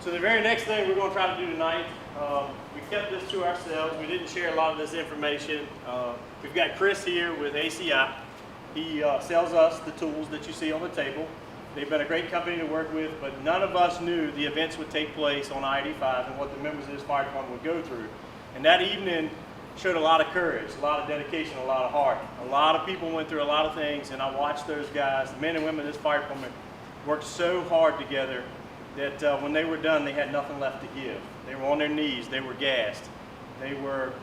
So the very next thing we're going to try to do tonight, we kept this to ourselves. We didn't share a lot of this information. We've got Chris here with ACI. He sells us the tools that you see on the table. They've been a great company to work with, but none of us knew the events would take place on I-85 and what the members of this fire department would go through. And that evening showed a lot of courage, a lot of dedication, a lot of heart. A lot of people went through a lot of things, and I watched those guys, the men and women of this fire department, worked so hard together that when they were done, they had nothing left to give. They were on their knees, they were gassed, they were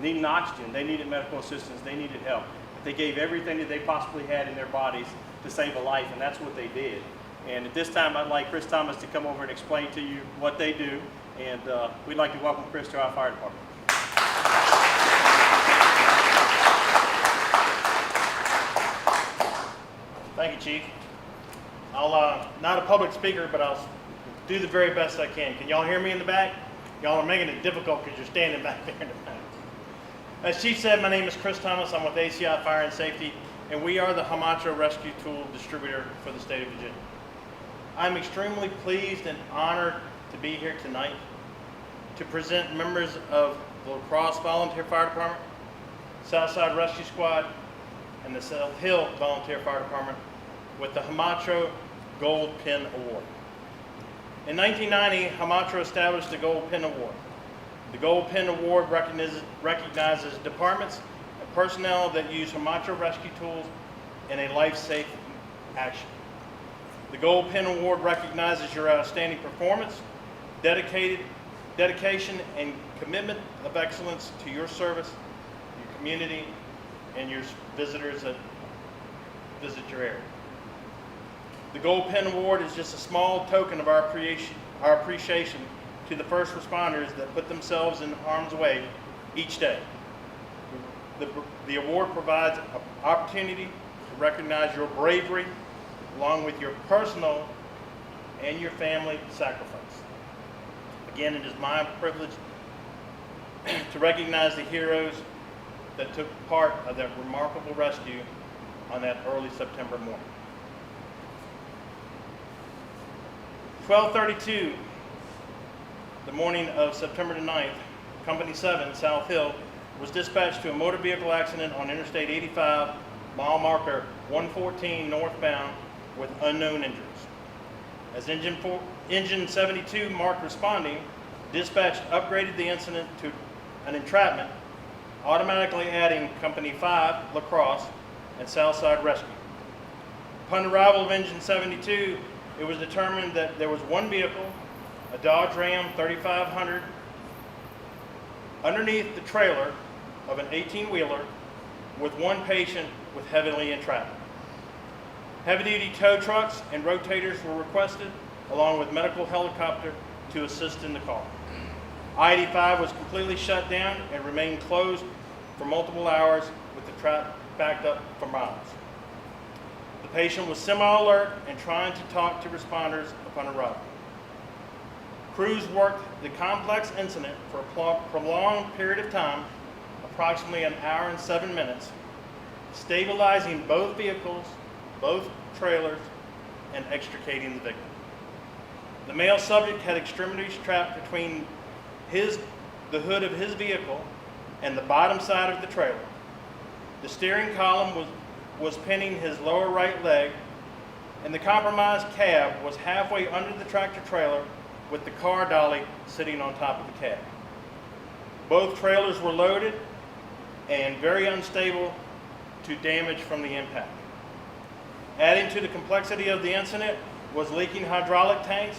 needing oxygen, they needed medical assistance, they needed help. But they gave everything that they possibly had in their bodies to save a life, and that's what they did. And at this time, I'd like Chris Thomas to come over and explain to you what they do, and we'd like to welcome Chris to our fire department. Thank you, Chief. I'll not a public speaker, but I'll do the very best I can. Can y'all hear me in the back? Y'all are making it difficult because you're standing back there in the back. As Chief said, my name is Chris Thomas. I'm with ACI Fire and Safety, and we are the Holmatro Rescue Tool Distributor for the state of Virginia. I'm extremely pleased and honored to be here tonight to present members of the LaCrosse Volunteer Fire Department, Southside Rescue Squad, and the South Hill Volunteer Fire Department with the Holmatro Gold Pin Award. In 1990, Holmatro established the Gold Pin Award. The Gold Pin Award recognizes departments and personnel that use Holmatro rescue tools in a life-saving action. The Gold Pin Award recognizes your outstanding performance, dedication, and commitment of excellence to your service, your community, and your visitors that visit your area. The Gold Pin Award is just a small token of our appreciation to the first responders that put themselves in harm's way each day. The award provides an opportunity to recognize your bravery along with your personal and your family sacrifice. Again, it is my privilege to recognize the heroes that took part of that remarkable rescue on that early September morning. 12:32, the morning of September the 9th, Company 7, South Hill, was dispatched to a motor vehicle accident on Interstate 85, mile marker 114 northbound with unknown injuries. As Engine 72 marked responding, dispatch upgraded the incident to an entrapment, automatically adding Company 5, LaCrosse, and Southside Rescue. Upon arrival of Engine 72, it was determined that there was one vehicle, a Dodge Ram 3500, underneath the trailer of an 18-wheeler with one patient with heavily entrapment. Heavy-duty tow trucks and rotators were requested, along with medical helicopter to assist in the call. I-85 was completely shut down and remained closed for multiple hours with the traffic backed up for miles. The patient was semi-alert and trying to talk to responders upon arrival. Crews worked the complex incident for a prolonged period of time, approximately an hour and 7 minutes, stabilizing both vehicles, both trailers, and extricating the victim. The male subject had extremities trapped between the hood of his vehicle and the bottom side of the trailer. The steering column was pinning his lower right leg, and the compromised cab was halfway under the tractor trailer with the car dolly sitting on top of the cab. Both trailers were loaded and very unstable to damage from the impact. Adding to the complexity of the incident was leaking hydraulic tanks,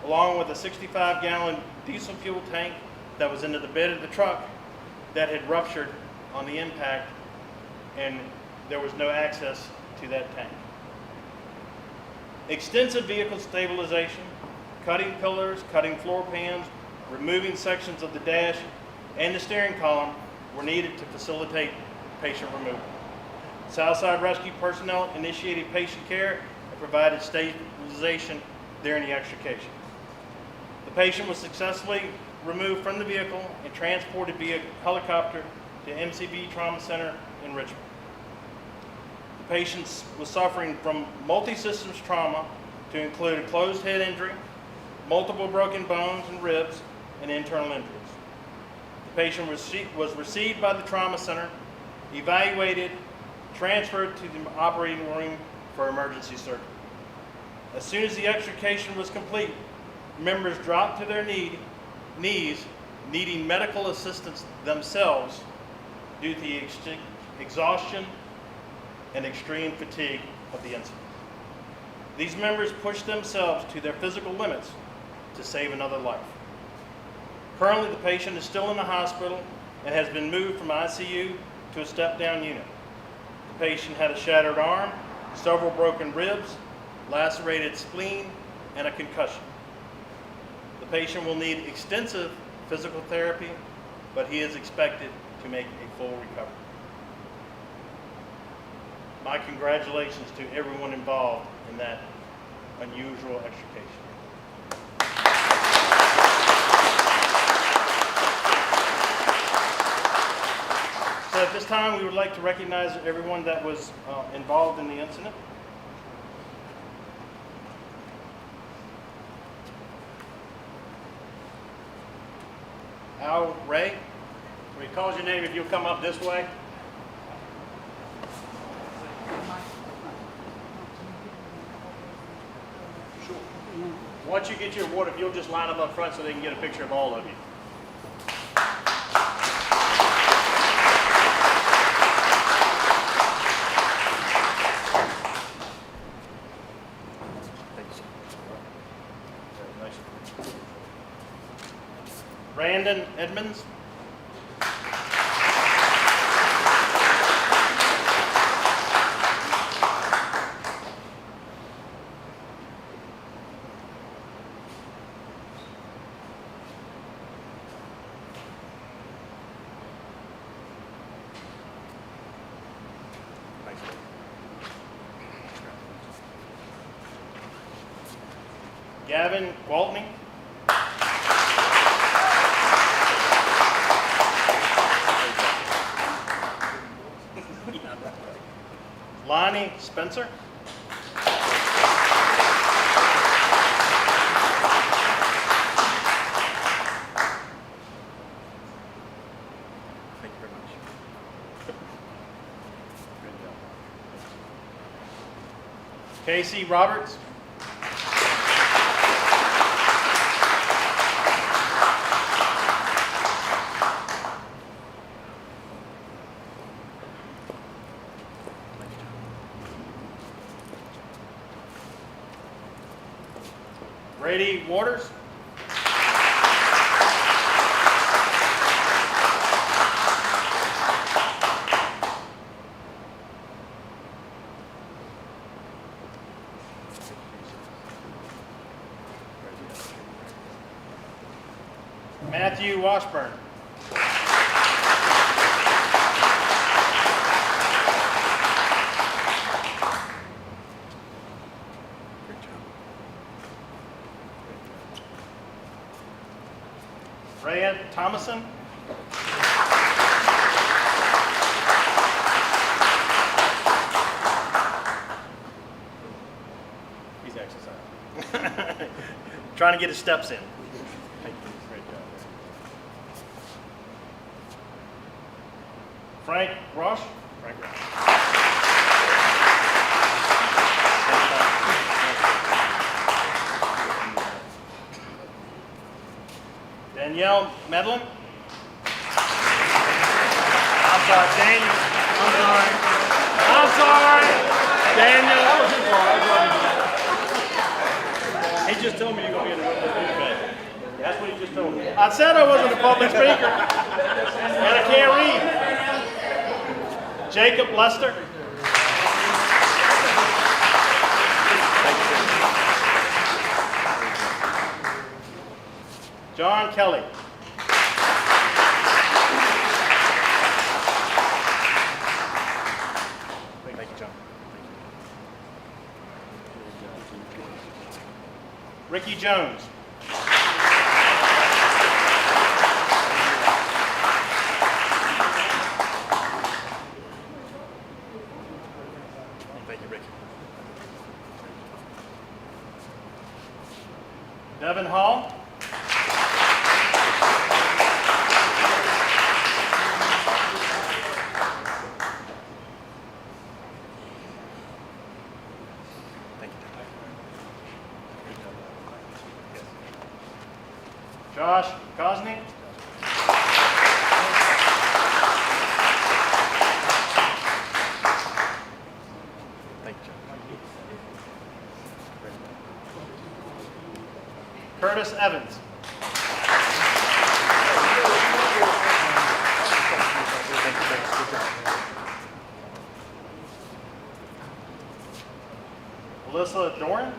along with a 65-gallon diesel fuel tank that was into the bed of the truck that had ruptured on the impact, and there was no access to that tank. Extensive vehicle stabilization, cutting pillars, cutting floor pans, removing sections of the dash and the steering column were needed to facilitate patient removal. Southside Rescue personnel initiated patient care and provided stabilization during the extrication. The patient was successfully removed from the vehicle and transported via helicopter to MCV Trauma Center in Richmond. The patient was suffering from multi-systems trauma to include a closed head injury, multiple broken bones and ribs, and internal injuries. The patient was received by the trauma center, evaluated, transferred to the operating room for emergency surgery. As soon as the extrication was complete, members dropped to their knees, needing medical assistance themselves due to the exhaustion and extreme fatigue of the incident. These members pushed themselves to their physical limits to save another life. Currently, the patient is still in the hospital and has been moved from ICU to a step-down unit. The patient had a shattered arm, several broken ribs, lacerated spleen, and a concussion. The patient will need extensive physical therapy, but he is expected to make a full recovery. My congratulations to everyone involved in that unusual extrication. So at this time, we would like to recognize everyone that was involved in the incident. Al Ray. When he calls your name, if you'll come up this way. Sure. Once you get your award, if you'll just line up front so they can get a picture of all of you. Brandon Edmonds. Gavin Waltney. Lonnie Spencer. Thank you very much. Good job. Casey Roberts. Brady Waters. Matthew Washburn. Rayette Thomason. He's exercising. Trying to get his steps in. Thank you. Great job. Frank Rush. Frank Rush. Danielle Medlin. I'm sorry, Daniel. I'm sorry. Daniel. That was his fault. He just told me you're going to be in the witness. That's what he just told me. I said I wasn't a public speaker. And I can't read. Jacob Lester. John Kelly. Thank you, John. Ricky Jones. Thank you, Ricky. Devin Hall. Hall. Josh Gosney. Curtis Evans. Alyssa Doran.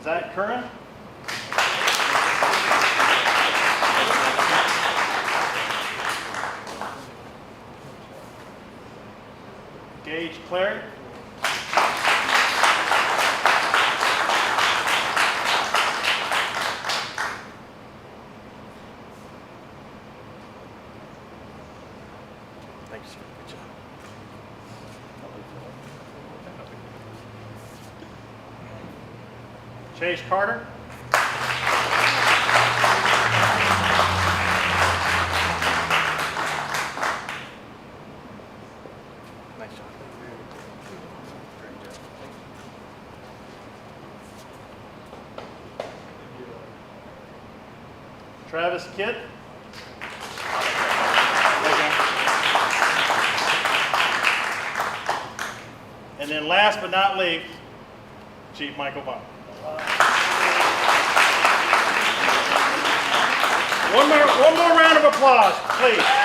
Zach Curran. Gage Clary. Thank you, sir. Good job. Chase Carter. Nice job. Great job. Travis Kidd. And then last but not least, Chief Michael Vaughn. One more round of applause, please.